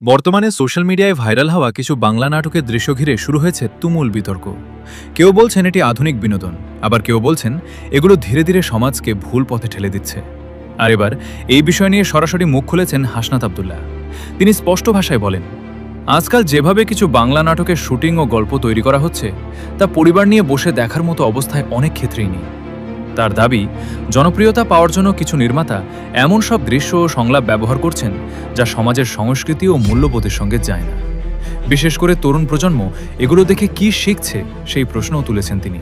বর্তমানে সোশ্যাল মিডিয়ায় ভাইরাল হওয়া কিছু বাংলা নাটকের দৃশ্য ঘিরে শুরু হয়েছে তুমুল বিতর্ক। কেউ বলছেন এটি আধুনিক বিনোদন, আবার কেউ বলছেন এগুলো ধীরে ধীরে সমাজকে ভুল পথে ঠেলে দিচ্ছে। আর এবার এই বিষয় নিয়ে সরাসরি মুখ খুলেছেন হাসনাত আব্দুল্লাহ। তিনি স্পষ্ট ভাষায় বলেন, আজকাল যেভাবে কিছু বাংলা নাটকের শুটিং ও গল্প তৈরি করা হচ্ছে তা পরিবার নিয়ে বসে দেখার মতো অবস্থায় অনেক ক্ষেত্রেই নেই। তার দাবি, জনপ্রিয়তা পাওয়ার জন্য কিছু নির্মাতা এমন সব দৃশ্য ও সংলাপ ব্যবহার করছেন যা সমাজের সংস্কৃতি ও মূল্যবোধের সঙ্গে যায় না। বিশেষ করে তরুণ প্রজন্ম এগুলো দেখে কি শিখছে সেই প্রশ্নও তুলেছেন তিনি।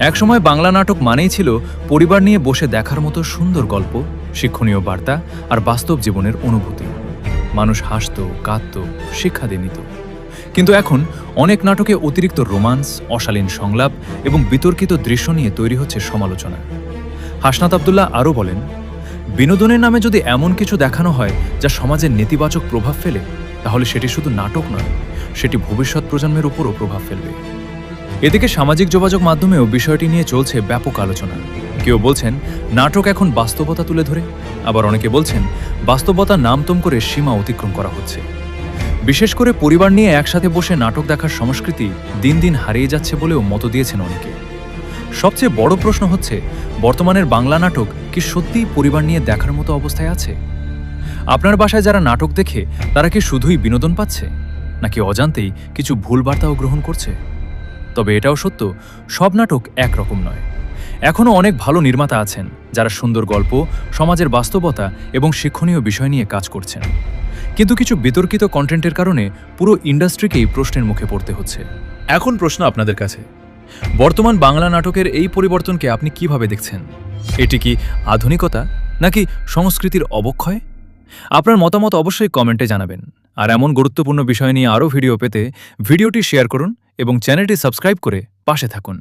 একসময় বাংলা নাটক মানেই ছিল পরিবার নিয়ে বসে দেখার মতো সুন্দর গল্প, শিক্ষণীয় বার্তা আর বাস্তব জীবনের অনুভূতি। মানুষ হাসত, কাঁদত, শিক্ষা দিয়ে নিত। কিন্তু এখন অনেক নাটকে অতিরিক্ত রোমান্স, অশালীন সংলাপ এবং বিতর্কিত দৃশ্য নিয়ে তৈরি হচ্ছে সমালোচনা। হাসনাত আব্দুল্লাহ আরও বলেন, বিনোদনের নামে যদি এমন কিছু দেখানো হয় যা সমাজের নেতিবাচক প্রভাব ফেলে, তাহলে সেটি শুধু নাটক নয়, সেটি ভবিষ্যৎ প্রজন্মের উপরও প্রভাব ফেলবে। এদিকে সামাজিক যোগাযোগ মাধ্যমেও বিষয়টি নিয়ে চলছে ব্যাপক আলোচনা। কেউ বলছেন নাটক এখন বাস্তবতা তুলে ধরে, আবার অনেকে বলছেন বাস্তবতা নামতম করে সীমা অতিক্রম করা হচ্ছে। বিশেষ করে পরিবার নিয়ে একসাথে বসে নাটক দেখার সংস্কৃতি দিন দিন হারিয়ে যাচ্ছে বলেও মত দিয়েছেন অনেকে। সবচেয়ে বড় প্রশ্ন হচ্ছে, বর্তমানের বাংলা নাটক কি সত্যিই পরিবার নিয়ে দেখার মতো অবস্থায় আছে? আপনার বাসায় যারা নাটক দেখে তারা কি শুধুই বিনোদন পাচ্ছে, নাকি অজান্তেই কিছু ভুল বার্তাও গ্রহণ করছে? তবে এটাও সত্য, সব নাটক একরকম নয়। এখনও অনেক ভালো নির্মাতা আছেন যারা সুন্দর গল্প, সমাজের বাস্তবতা এবং শিক্ষণীয় বিষয় নিয়ে কাজ করছেন। কিন্তু কিছু বিতর্কিত কন্টেন্টের কারণে পুরো ইন্ডাস্ট্রিকেই প্রশ্নের মুখে পড়তে হচ্ছে। এখন প্রশ্ন আপনাদের কাছে, বর্তমান বাংলা নাটকের এই পরিবর্তনকে আপনি কিভাবে দেখছেন? এটি কি আধুনিকতা নাকি সংস্কৃতির অবক্ষয়? আপনার মতামত অবশ্যই কমেন্টে জানাবেন। আর এমন গুরুত্বপূর্ণ বিষয় নিয়ে আরও ভিডিও পেতে ভিডিওটি শেয়ার করুন এবং চ্যানেলটি সাবস্ক্রাইব করে পাশে থাকুন।